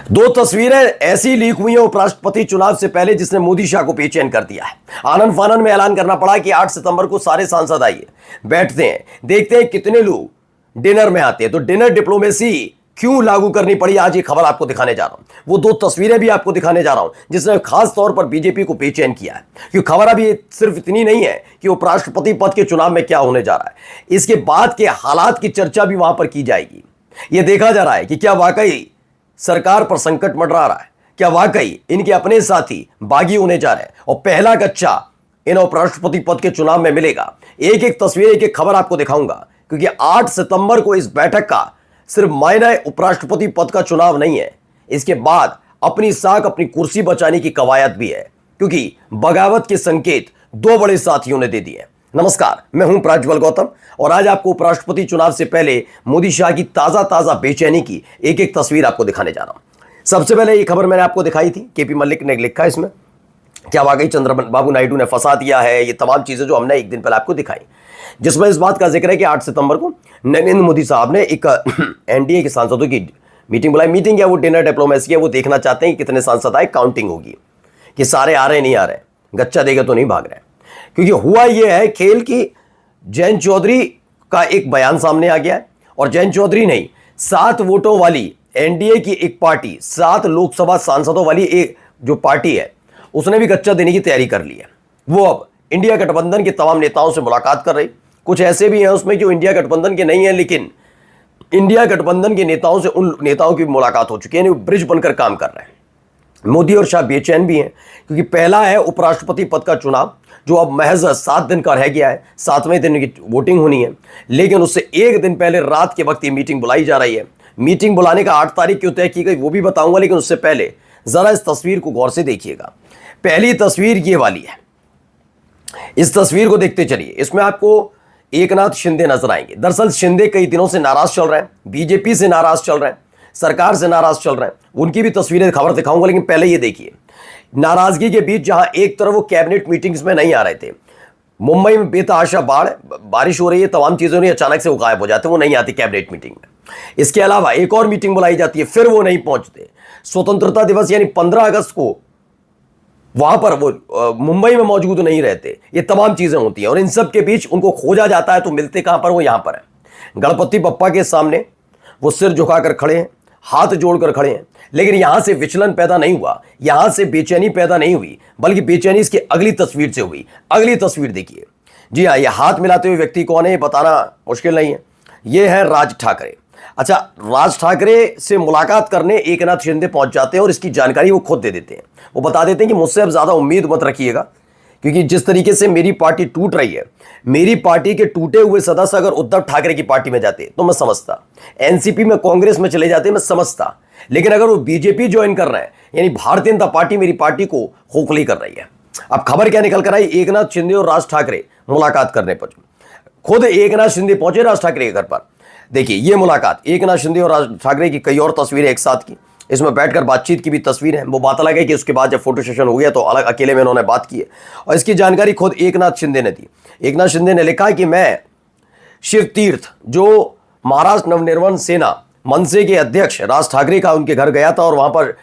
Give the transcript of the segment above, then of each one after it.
दो तस्वीरें ऐसी लीक हुई हैं उपराष्ट्रपति चुनाव से पहले जिसने मोदी शाह को बेचैन कर दिया है। आनन फानन में ऐलान करना पड़ा कि 8 सितंबर को सारे सांसद आइए, बैठते हैं, देखते हैं कितने लोग डिनर में आते हैं। तो डिनर डिप्लोमेसी क्यों लागू करनी पड़ी, आज ये खबर आपको दिखाने जा रहा हूं। वो दो तस्वीरें भी आपको दिखाने जा रहा हूं जिसने खास तौर पर बीजेपी को बेचैन किया है। क्योंकि खबर अभी सिर्फ इतनी नहीं है कि उपराष्ट्रपति पद के चुनाव में क्या होने जा रहा है, इसके बाद के हालात की चर्चा भी वहां पर की जाएगी। यह देखा जा रहा है कि क्या वाकई सरकार पर संकट मंडरा रहा है, क्या वाकई इनके अपने साथी बागी होने जा रहे हैं और पहला कच्चा इन उपराष्ट्रपति पद के चुनाव में मिलेगा। एक एक तस्वीर, एक एक खबर आपको दिखाऊंगा, क्योंकि 8 सितंबर को इस बैठक का सिर्फ मायने उपराष्ट्रपति पद का चुनाव नहीं है, इसके बाद अपनी साख अपनी कुर्सी बचाने की कवायद भी है, क्योंकि बगावत के संकेत दो बड़े साथियों ने दे दिए। नमस्कार, मैं हूं प्रज्वल गौतम और आज आपको उपराष्ट्रपति चुनाव से पहले मोदी शाह की ताजा बेचैनी की एक एक तस्वीर आपको दिखाने जा रहा हूं। सबसे पहले ये खबर मैंने आपको दिखाई थी, केपी मल्लिक ने लिखा है इसमें, क्या वाकई चंद्रबाबू नायडू ने फंसा दिया है। ये तमाम चीजें जो हमने एक दिन पहले आपको दिखाई, जिसमें इस बात का जिक्र है कि 8 सितंबर को नरेंद्र मोदी साहब ने एक एनडीए के सांसदों की मीटिंग बुलाई। मीटिंग है वो डिनर डिप्लोमेसी है, वो देखना चाहते हैं कि कितने सांसद आए, काउंटिंग होगी कि सारे आ रहे नहीं आ रहे, गच्चा देगा तो नहीं भाग रहे। क्योंकि हुआ यह है खेल की जयंत चौधरी का एक बयान सामने आ गया है और जयंत चौधरी नहीं, 7 वोटों वाली एनडीए की एक पार्टी, 7 लोकसभा सांसदों वाली एक जो पार्टी है, उसने भी गच्चा देने की तैयारी कर ली है। वो अब इंडिया गठबंधन के तमाम नेताओं से मुलाकात कर रही। कुछ ऐसे भी हैं उसमें जो इंडिया गठबंधन के नहीं है, लेकिन इंडिया गठबंधन के नेताओं से उन नेताओं की मुलाकात हो चुकी है, यानी वो ब्रिज बनकर काम कर रहे हैं। मोदी और शाह बेचैन भी हैं क्योंकि पहला है उपराष्ट्रपति पद का चुनाव जो अब महज 7 दिन का रह गया है, 7वें दिन की वोटिंग होनी है, लेकिन उससे एक दिन पहले रात के वक्त ये मीटिंग बुलाई जा रही है। मीटिंग बुलाने का 8 तारीख क्यों तय की गई वो भी बताऊंगा, लेकिन उससे पहले जरा इस तस्वीर को गौर से देखिएगा। पहली तस्वीर ये वाली है, इस तस्वीर को देखते चलिए। इसमें आपको एकनाथ शिंदे नजर आएंगे। दरअसल शिंदे कई दिनों से नाराज चल रहे हैं, बीजेपी से नाराज चल रहे हैं, सरकार से नाराज चल रहे हैं। उनकी भी तस्वीरें खबर दिखाऊंगा, लेकिन पहले ये देखिए नाराजगी के बीच जहां एक तरफ वो कैबिनेट मीटिंग्स में नहीं आ रहे थे, मुंबई में बेतहाशा बारिश हो रही है, तमाम चीजों ने अचानक से वो गायब हो जाते हैं, वो नहीं आती कैबिनेट मीटिंग में। इसके अलावा एक और मीटिंग बुलाई जाती है, फिर वो नहीं पहुंचते। स्वतंत्रता दिवस यानी 15 अगस्त को वहां पर वो मुंबई में मौजूद नहीं रहते। ये तमाम चीजें होती हैं और इन सब के बीच उनको खोजा जाता है तो मिलते कहां पर, वो यहां पर है गणपति बप्पा के सामने। वो सिर झुकाकर खड़े हैं, हाथ जोड़कर खड़े हैं, लेकिन यहां से विचलन पैदा नहीं हुआ, यहां से बेचैनी पैदा नहीं हुई, बल्कि बेचैनी इसकी अगली तस्वीर से हुई। अगली तस्वीर देखिए। जी हाँ, यह हाथ मिलाते हुए व्यक्ति कौन है ये बताना मुश्किल नहीं है, यह है राज ठाकरे। अच्छा, राज ठाकरे से मुलाकात करने एकनाथ शिंदे पहुंच जाते हैं और इसकी जानकारी वो खुद दे देते हैं। वो बता देते हैं कि मुझसे अब ज्यादा उम्मीद मत रखिएगा, क्योंकि जिस तरीके से मेरी पार्टी टूट रही है, मेरी पार्टी के टूटे हुए सदस्य अगर उद्धव ठाकरे की पार्टी में जाते तो मैं समझता, एनसीपी में कांग्रेस में चले जाते मैं समझता, लेकिन अगर वो बीजेपी ज्वाइन कर रहे हैं, यानी भारतीय जनता पार्टी मेरी पार्टी को खोखली कर रही है। अब खबर क्या निकल कर आई, एकनाथ शिंदे और राज ठाकरे मुलाकात करने पर खुद एकनाथ शिंदे पहुंचे राज ठाकरे के घर पर। देखिए ये मुलाकात एकनाथ शिंदे और राज ठाकरे की, कई और तस्वीरें एक साथ की, इसमें बैठकर बातचीत की भी तस्वीर है। वो बात अलग है कि उसके बाद जब फोटो सेशन हो गया तो अलग अकेले में उन्होंने बात की है और इसकी जानकारी खुद एकनाथ शिंदे ने दी। एकनाथ शिंदे ने लिखा कि मैं शिव तीर्थ, जो महाराष्ट्र नवनिर्माण सेना मनसे के अध्यक्ष राज ठाकरे का, उनके घर गया था और वहां पर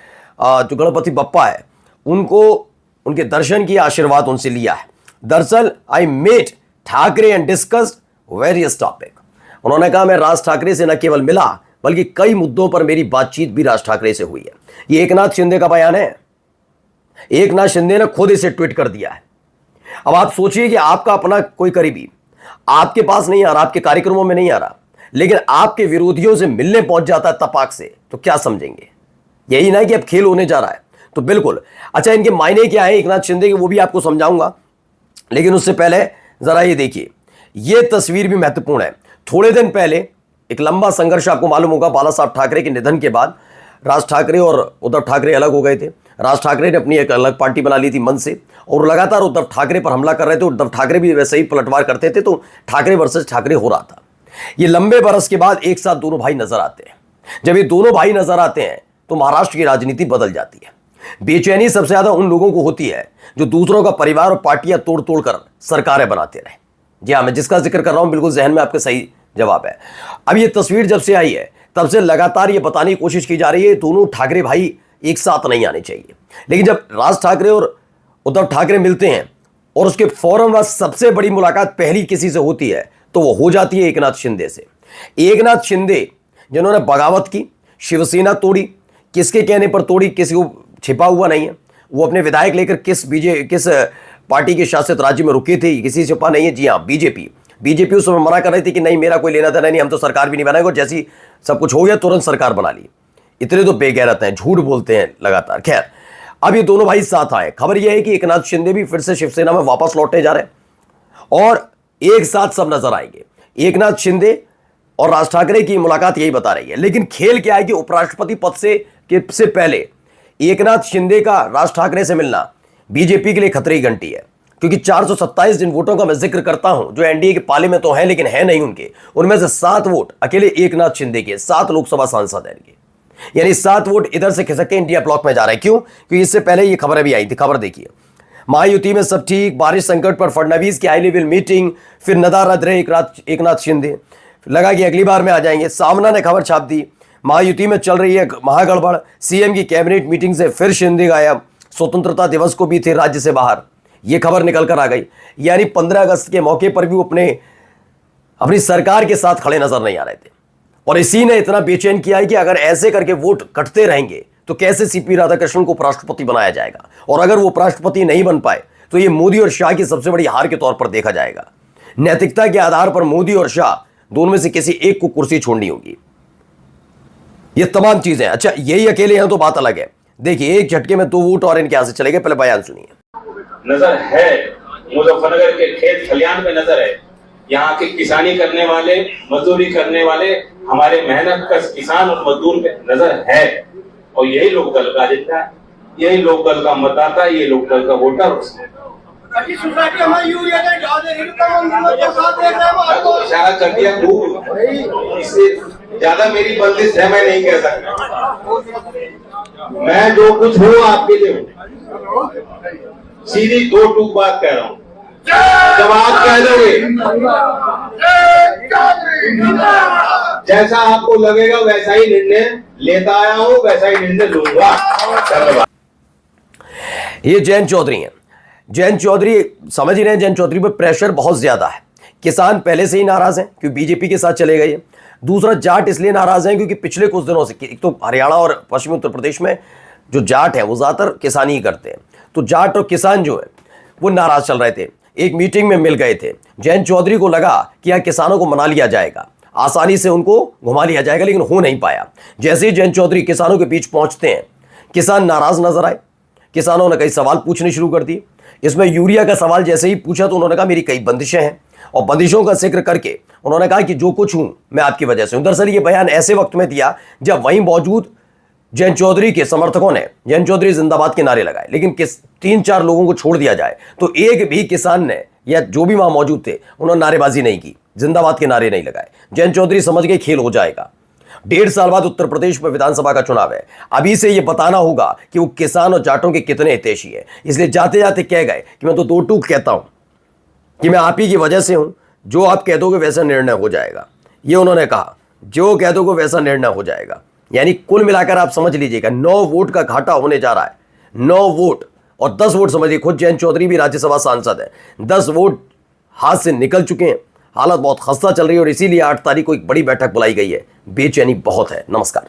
जो गणपति बप्पा है उनको उनके दर्शन किया, आशीर्वाद उनसे लिया है। दरअसल I met Thackeray and discussed various topic. उन्होंने कहा मैं राज ठाकरे से न केवल मिला बल्कि कई मुद्दों पर मेरी बातचीत भी राज ठाकरे से हुई है। ये एकनाथ शिंदे का बयान है, एकनाथ शिंदे ने खुद इसे ट्वीट कर दिया है। अब आप सोचिए कि आपका अपना कोई करीबी आपके पास नहीं आ रहा, आपके कार्यक्रमों में नहीं आ रहा, लेकिन आपके विरोधियों से मिलने पहुंच जाता है तपाक से, तो क्या समझेंगे? यही ना कि अब खेल होने जा रहा है, तो बिल्कुल। अच्छा, इनके मायने क्या है एकनाथ शिंदे के, वो भी आपको समझाऊंगा, लेकिन उससे पहले जरा ये देखिए, ये तस्वीर भी महत्वपूर्ण है। थोड़े दिन पहले एक लंबा संघर्ष, आपको मालूम होगा, बाला साहब ठाकरे के निधन के बाद राज ठाकरे और उद्धव ठाकरे अलग हो गए थे। राज ठाकरे ने अपनी एक अलग पार्टी बना ली थी मन से, और लगातार उद्धव ठाकरे पर हमला कर रहे थे। उद्धव ठाकरे भी वैसे ही पलटवार करते थे, तो ठाकरे वर्सेस ठाकरे हो रहा था। ये लंबे बरस के बाद एक साथ दोनों भाई नजर आते हैं। जब ये दोनों भाई नजर आते हैं तो महाराष्ट्र की राजनीति बदल जाती है। बेचैनी सबसे ज्यादा उन लोगों को होती है जो दूसरों का परिवार और पार्टियां तोड़ तोड़ कर सरकारें बनाते रहे। जी हाँ, मैं जिसका जिक्र कर रहा हूं बिल्कुल जहन में आपके सही जवाब है। अब ये तस्वीर जब से आई है तब से लगातार ये बताने की कोशिश की जा रही है दोनों ठाकरे भाई एक साथ नहीं आने चाहिए। लेकिन जब राज ठाकरे और उद्धव ठाकरे मिलते हैं और उसके फौरन बाद सबसे बड़ी मुलाकात पहली किसी से होती है तो वो हो जाती है एकनाथ शिंदे से। एकनाथ शिंदे जिन्होंने बगावत की, शिवसेना तोड़ी, किसके कहने पर तोड़ी किसी को छिपा हुआ नहीं है। वो अपने विधायक लेकर किस पार्टी के शासित राज्य में रुके थे किसी से छिपा नहीं है। जी हाँ, बीजेपी उस समय मना कर रही थी कि नहीं मेरा कोई लेना देना नहीं, हम तो सरकार भी नहीं बनाएंगे, और जैसी सब कुछ हो गया तुरंत सरकार बना ली। इतने तो बेगैरत हैं, झूठ बोलते हैं लगातार। खैर, अब ये दोनों भाई साथ आए। खबर यह है कि एकनाथ शिंदे भी फिर से शिवसेना में वापस लौटने जा रहे हैं और एक साथ सब नजर आएंगे। एकनाथ शिंदे और राज ठाकरे की मुलाकात यही बता रही है। लेकिन खेल क्या है कि उपराष्ट्रपति पद से पहले एकनाथ शिंदे का राज ठाकरे से मिलना बीजेपी के लिए खतरे की घंटी है, क्योंकि 427 जिन वोटों का मैं जिक्र करता हूं जो एनडीए के पाले में तो है लेकिन है नहीं उनके, उनमें से 7 वोट अकेले एकनाथ शिंदे के, 7 लोकसभा सांसद हैं इनके, यानी 7 वोट इधर से खिसक के इंडिया ब्लॉक में जा रहे हैं। क्यों? क्योंकि इससे पहले ये खबरें भी आई थी। खबर देखिए, महायुति में सब ठीक, बारिश संकट पर फडणवीस की हाई लेवल मीटिंग, फिर नदा रद्द रहे एकनाथ शिंदे, लगा कि अगली बार में आ जाएंगे। सामना ने खबर छाप दी, महायुति में चल रही है महागड़बड़, सीएम की कैबिनेट मीटिंग से फिर शिंदे गायब, स्वतंत्रता दिवस को भी थे राज्य से बाहर, यह खबर निकल कर आ गई। यानी 15 अगस्त के मौके पर भी वो अपनी सरकार के साथ खड़े नजर नहीं आ रहे थे। और इसी ने इतना बेचैन किया है कि अगर ऐसे करके वोट कटते रहेंगे तो कैसे सीपी राधाकृष्णन को उपराष्ट्रपति बनाया जाएगा, और अगर वो उपराष्ट्रपति नहीं बन पाए तो ये मोदी और शाह की सबसे बड़ी हार के तौर पर देखा जाएगा। नैतिकता के आधार पर मोदी और शाह दोनों में से किसी एक को कुर्सी छोड़नी होगी। ये तमाम चीजें, अच्छा यही अकेले हैं तो बात अलग है। देखिए, एक झटके में 2 वोट और इनके यहां से चले गए। पहले बयान सुनिए। नजर है मुजफ्फरनगर के खेत खलियान पे नजर है, यहाँ के किसानी करने वाले, मजदूरी करने वाले, हमारे मेहनत कश किसान और मजदूर पे नजर है। और यही लोकदल का एजेंडा है, यही लोकदल का मतदाता, ये लोकदल का वोटर। इशारा कर दिया, इससे ज्यादा मेरी बंदिश है, मैं नहीं कह सकता। मैं जो कुछ हूँ आपके लिए हूँ, सीधी 2 टूक बात कह रहा हूँ। जब आप कह दोगे जैसा आपको लगेगा वैसा ही निर्णय लेता आया हूं, वैसा ही निर्णय लूंगा। धन्यवाद। ये जयंत चौधरी हैं। जयंत चौधरी समझ ही रहे हैं, जयंत चौधरी पर प्रेशर बहुत ज्यादा है। किसान पहले से ही नाराज हैं क्योंकि बीजेपी के साथ चले गए। दूसरा, जाट इसलिए नाराज हैं क्योंकि पिछले कुछ दिनों से, एक तो हरियाणा और पश्चिमी उत्तर प्रदेश में जो जाट है वो ज्यादातर किसानी ही करते हैं, तो जाट और किसान जो है वो नाराज चल रहे थे। एक मीटिंग में मिल गए थे। जयंत चौधरी को लगा कि यह किसानों को मना लिया जाएगा, आसानी से उनको घुमा लिया जाएगा, लेकिन हो नहीं पाया। जैसे ही जयंत चौधरी किसानों के बीच पहुंचते हैं, किसान नाराज नजर आए। किसानों ने कई सवाल पूछने शुरू कर दिए। इसमें यूरिया का सवाल जैसे ही पूछा तो उन्होंने कहा मेरी कई बंदिशें हैं, और बंदिशों का जिक्र करके उन्होंने कहा कि जो कुछ हूं मैं आपकी वजह से हूं। दरअसल ये बयान ऐसे वक्त में दिया जब वहीं मौजूद जयंत चौधरी के समर्थकों ने जयंत चौधरी जिंदाबाद के नारे लगाए, लेकिन 3-4 लोगों को छोड़ दिया जाए तो एक भी किसान ने या जो भी वहां मौजूद थे उन्होंने नारेबाजी नहीं की, जिंदाबाद के नारे नहीं लगाए। जयंत चौधरी समझ गए खेल हो जाएगा। 1.5 साल बाद उत्तर प्रदेश में विधानसभा का चुनाव है। अभी से यह बताना होगा कि वो किसान और जाटों के कितने हितैषी है। इसलिए जाते जाते कह गए कि मैं तो 2 टूक कहता हूं कि मैं आप ही की वजह से हूं, जो आप कह दोगे वैसा निर्णय हो जाएगा। ये उन्होंने कहा, जो कह दोगे वैसा निर्णय हो जाएगा। यानी कुल मिलाकर आप समझ लीजिएगा 9 वोट का घाटा होने जा रहा है। 9 वोट और 10 वोट समझिए, खुद जयंत चौधरी भी राज्यसभा सांसद है। 10 वोट हाथ से निकल चुके हैं। हालत बहुत खस्ता चल रही है और इसीलिए 8 तारीख को एक बड़ी बैठक बुलाई गई है। बेचैनी बहुत है। नमस्कार।